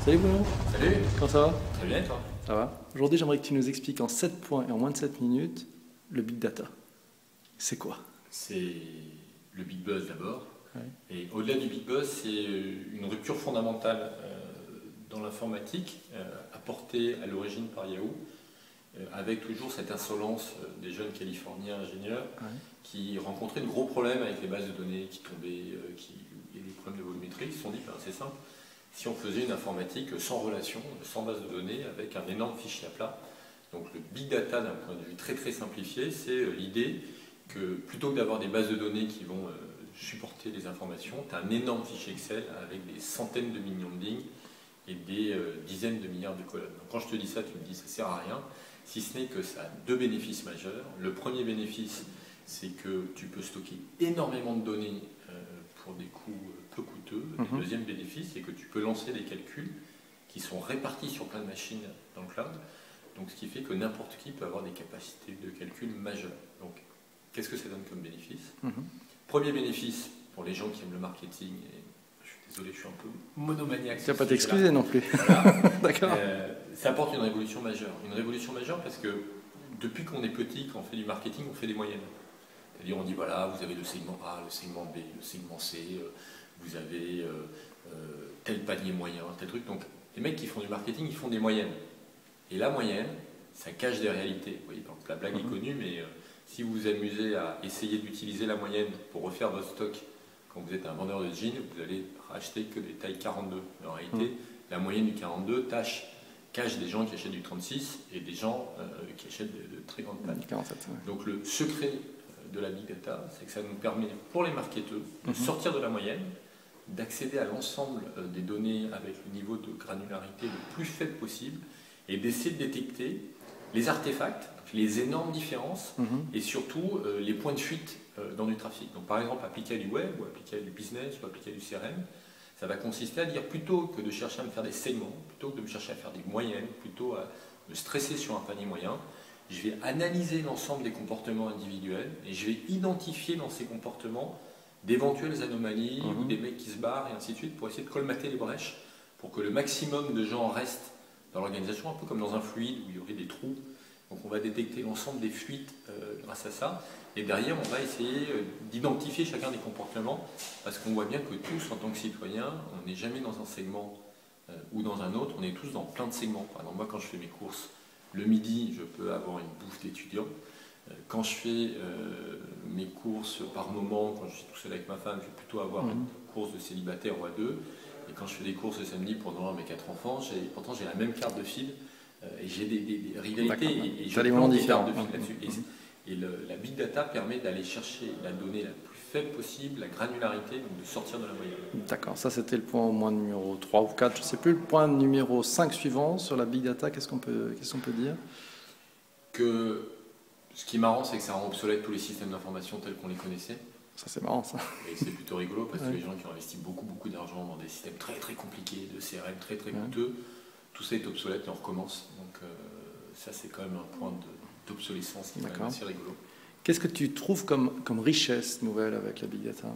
Salut Bruno, Salut, comment ça va? très bien et toi? Ça va. Aujourd'hui, j'aimerais que tu nous expliques en 7 points et en moins de 7 minutes le big data. C'est quoi? C'est le big buzz d'abord. Ouais. Et au-delà du big buzz, c'est une rupture fondamentale dans l'informatique, apportée à l'origine par Yahoo, avec toujours cette insolence des jeunes Californiens ingénieurs Ouais. qui rencontraient de gros problèmes avec les bases de données qui tombaient, qui et des problèmes de volumétrie. Ils se sont dit, ben, c'est simple, si on faisait une informatique sans relation, sans base de données, avec un énorme fichier à plat. Donc le big data, d'un point de vue très très simplifié, c'est l'idée que plutôt que d'avoir des bases de données qui vont supporter les informations, tu as un énorme fichier Excel avec des centaines de millions de lignes et des dizaines de milliards de colonnes. Donc quand je te dis ça, tu me dis ça sert à rien, si ce n'est que ça a deux bénéfices majeurs. Le premier bénéfice, c'est que tu peux stocker énormément de données pour des coûts peu coûteux. Le deuxième bénéfice, c'est que tu peux lancer des calculs qui sont répartis sur plein de machines dans le cloud. Donc, ce qui fait que n'importe qui peut avoir des capacités de calcul majeures. Donc, qu'est-ce que ça donne comme bénéfice? Premier bénéfice, pour les gens qui aiment le marketing, et je suis désolé, je suis un peu monomaniaque. Tu vas pas t'excuser non plus. Voilà. D'accord. Ça apporte une révolution majeure. Une révolution majeure parce que depuis qu'on est petit, quand on fait du marketing, on fait des moyennes. C'est-à-dire, on dit voilà, vous avez le segment A, le segment B, le segment C, vous avez tel panier moyen, tel truc. Donc, les mecs qui font du marketing, ils font des moyennes. Et la moyenne, ça cache des réalités. Vous voyez, par exemple, la blague est connue, mais si vous vous amusez à essayer d'utiliser la moyenne pour refaire votre stock quand vous êtes un vendeur de jeans, vous allez racheter que des tailles 42. Mais en réalité, la moyenne du 42 cache des gens qui achètent du 36 et des gens qui achètent de très grandes tailles. 47, ouais. Donc le secret de la big data, c'est que ça nous permet, pour les marketeurs, de sortir de la moyenne, d'accéder à l'ensemble des données avec le niveau de granularité le plus faible possible et d'essayer de détecter les artefacts, les énormes différences et surtout les points de fuite dans du trafic. Donc par exemple, appliquer à du web ou appliquer à du business ou appliquer à du CRM, ça va consister à dire plutôt que de chercher à me faire des segments, plutôt que de me chercher à faire des moyennes, plutôt à me stresser sur un panier moyen, je vais analyser l'ensemble des comportements individuels et je vais identifier dans ces comportements d'éventuelles anomalies ou des mecs qui se barrent et ainsi de suite pour essayer de colmater les brèches pour que le maximum de gens restent dans l'organisation, un peu comme dans un fluide où il y aurait des trous. Donc on va détecter l'ensemble des fuites grâce à ça. Et derrière, on va essayer d'identifier chacun des comportements parce qu'on voit bien que tous, en tant que citoyens, on n'est jamais dans un segment ou dans un autre, on est tous dans plein de segments. Par exemple, moi, quand je fais mes courses le midi, je peux avoir une bouffe d'étudiant. Quand je fais mes courses par moment, quand je suis tout seul avec ma femme, je vais plutôt avoir une course de célibataire ou à deux. Et quand je fais des courses le samedi pour nourrir mes 4 enfants, pourtant j'ai la même carte de fil et j'ai des rivalités et je plante des cartes de fil là-dessus. Et la big data permet d'aller chercher la donnée la plus faible possible, la granularité, donc de sortir de la moyenne. D'accord, ça c'était le point au moins numéro 3 ou 4, je ne sais plus. Le point numéro 5 suivant sur la big data, qu'est-ce qu'on peut dire? Que ce qui est marrant, c'est que ça rend obsolète tous les systèmes d'information tels qu'on les connaissait. Ça c'est marrant ça. Et c'est plutôt rigolo parce que les gens qui ont investi beaucoup d'argent dans des systèmes très très compliqués, de CRM très coûteux, tout ça est obsolète et on recommence. Donc ça c'est quand même un point d'obsolescence qui est quand même assez rigolo. Qu'est-ce que tu trouves comme richesse nouvelle avec la big data?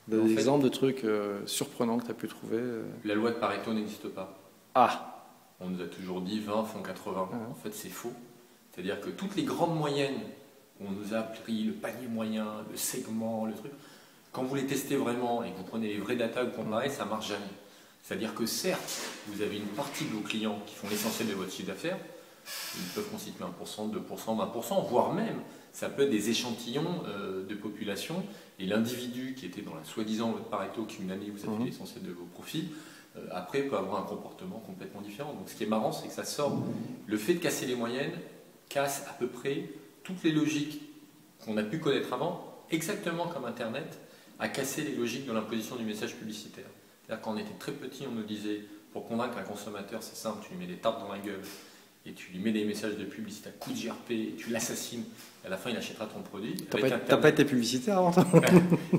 Des fait, exemples de trucs surprenants que tu as pu trouver? La loi de Pareto n'existe pas. Ah! On nous a toujours dit 20 font 80. En fait c'est faux. C'est-à-dire que toutes les grandes moyennes, on nous a appris le panier moyen, le segment, le truc. Quand vous les testez vraiment et que vous prenez les vrais data et vous comparez, ça ne marche jamais. C'est-à-dire que certes, vous avez une partie de vos clients qui font l'essentiel de votre chiffre d'affaires, ils peuvent constituer 1%, 2%, 20%, voire même, ça peut être des échantillons de population, et l'individu qui était dans la soi-disant loi de Pareto, qui une année vous a fait l'essentiel de vos profits, après peut avoir un comportement complètement différent. Donc ce qui est marrant, c'est que ça sort, le fait de casser les moyennes casse à peu près toutes les logiques qu'on a pu connaître avant, exactement comme Internet a cassé les logiques de l'imposition du message publicitaire. C'est-à-dire quand on était très petit, on nous disait, pour convaincre un consommateur, c'est simple, tu lui mets des tartes dans la gueule et tu lui mets des messages de publicité à coups de JRP et tu l'assassines, à la fin il achètera ton produit. T'as pas été publicitaire avant toi?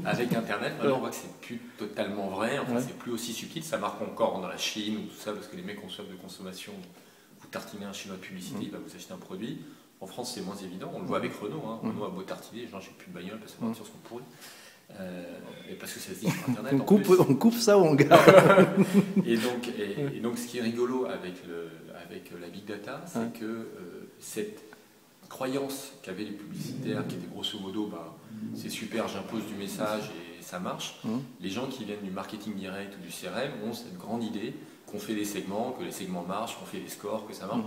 Avec Internet, maintenant on voit que c'est plus totalement vrai, enfin, c'est plus aussi subtil, ça marque encore dans la Chine ou tout ça, parce que les mecs ont soif de consommation. Vous tartinez un chinois de publicité, il va vous acheter un produit. En France, c'est moins évident. On le voit avec Renault. Renault a beau tartiner, les gens n'achètent plus de bagnole parce que les voitures sont pourries. Et parce que ça se dit sur Internet. On coupe ça ou on garde? et donc, ce qui est rigolo avec la big data, c'est que cette croyance qu'avaient les publicitaires, qui était grosso modo, c'est super, j'impose du message et ça marche. Les gens qui viennent du marketing direct ou du CRM ont cette grande idée qu'on fait des segments, que les segments marchent, qu'on fait des scores, que ça marche.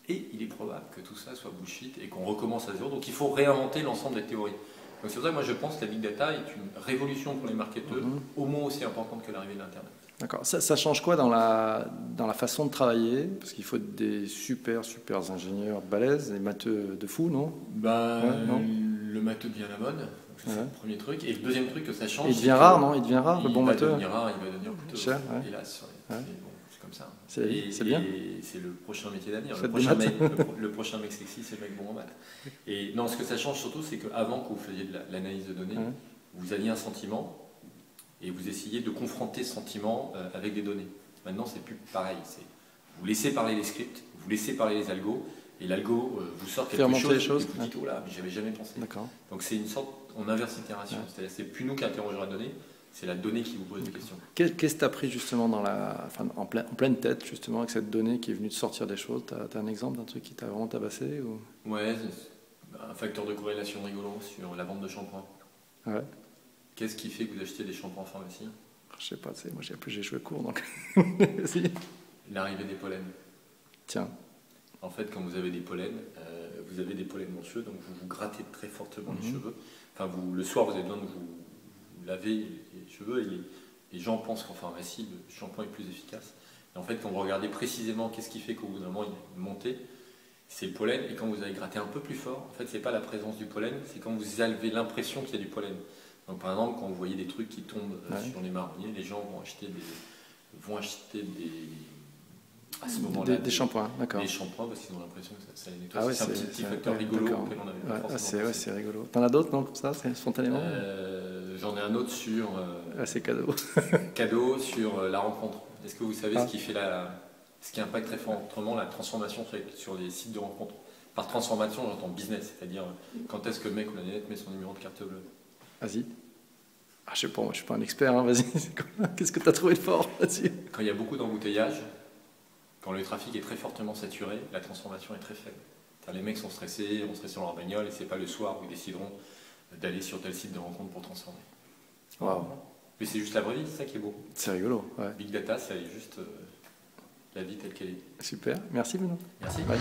Et il est probable que tout ça soit bullshit et qu'on recommence à zéro. Donc il faut réinventer l'ensemble des théories. Donc c'est pour ça que moi je pense que la big data est une révolution pour les marketeurs, au moins aussi importante que l'arrivée de l'Internet. D'accord. Ça change quoi dans la façon de travailler? Parce qu'il faut des super ingénieurs balèzes, des matheux de fou, non? Non. Le matheux devient la mode, c'est le premier truc. Et le deuxième truc que ça change, il devient rare, non? Il devient rare, le bon matheux? Il va devenir coûteux, cher, hélas. Mais bon, c'est comme ça. C'est bien. Et c'est le prochain métier d'avenir. Le prochain mec sexy, c'est le mec bon en maths. Et non, ce que ça change surtout, c'est qu'avant que vous faisiez de l'analyse de données, vous aviez un sentiment et vous essayez de confronter ce sentiment avec des données. Maintenant, c'est plus pareil. Vous laissez parler les scripts, vous laissez parler les algos, et l'algo vous sort quelque chose, et vous dites, oh là, mais j'avais jamais pensé. Donc c'est une sorte, on inverse l'itération. C'est-à-dire c'est plus nous qui interrogeons la donnée, c'est la donnée qui vous pose des questions. Qu'est-ce que tu as pris justement en pleine tête, justement, avec cette donnée qui est venue te sortir des choses? Tu as un exemple d'un truc qui t'a vraiment tabassé ou... Ouais, un facteur de corrélation rigolo sur la vente de shampoing. Ouais. Qu'est-ce qui fait que vous achetez des shampoings en pharmacie? Je sais pas, moi j'ai joué court, donc... L'arrivée des pollens. Tiens. En fait, quand vous avez des pollens, vous avez des pollens monstrueux, donc vous vous grattez très fortement les cheveux. Enfin, le soir, vous avez besoin de vous laver les cheveux, et les gens pensent qu'en pharmacie, le shampoing est plus efficace. Et en fait, quand vous regardez précisément qu'est-ce qui fait qu'au bout d'un moment, il est monté, c'est le pollen, et quand vous allez gratter un peu plus fort, en fait, c'est pas la présence du pollen, c'est quand vous avez l'impression qu'il y a du pollen. Donc, par exemple, quand vous voyez des trucs qui tombent sur les marronniers, les gens vont acheter à ce moment-là des shampoings, d'accord. Des shampoings parce qu'ils ont l'impression que ça les nettoie. C'est un petit facteur rigolo auquel on avait pas forcément pensé. C'est rigolo. T'en as d'autres, non, comme ça, spontanément? J'en ai un autre sur... c'est cadeau. Cadeau sur la rencontre. Est-ce que vous savez ce qui impacte très fortement la transformation sur les sites de rencontre? Par transformation, j'entends business, c'est-à-dire quand est-ce que le mec ou la nénette met son numéro de carte bleue? Vas-y. Je sais pas, moi je suis pas un expert, hein. Vas-y. Qu'est-ce que tu as trouvé de fort là-dessus? Quand il y a beaucoup d'embouteillages, quand le trafic est très fortement saturé, la transformation est très faible. Les mecs sont stressés, vont stresser dans leur bagnole, et c'est pas le soir où ils décideront d'aller sur tel site de rencontre pour transformer. Wow. Mais c'est juste la vraie vie, c'est ça qui est beau. C'est rigolo. Ouais. Big Data, c'est juste la vie telle qu'elle est. Super, merci Benoît. Merci. Ouais.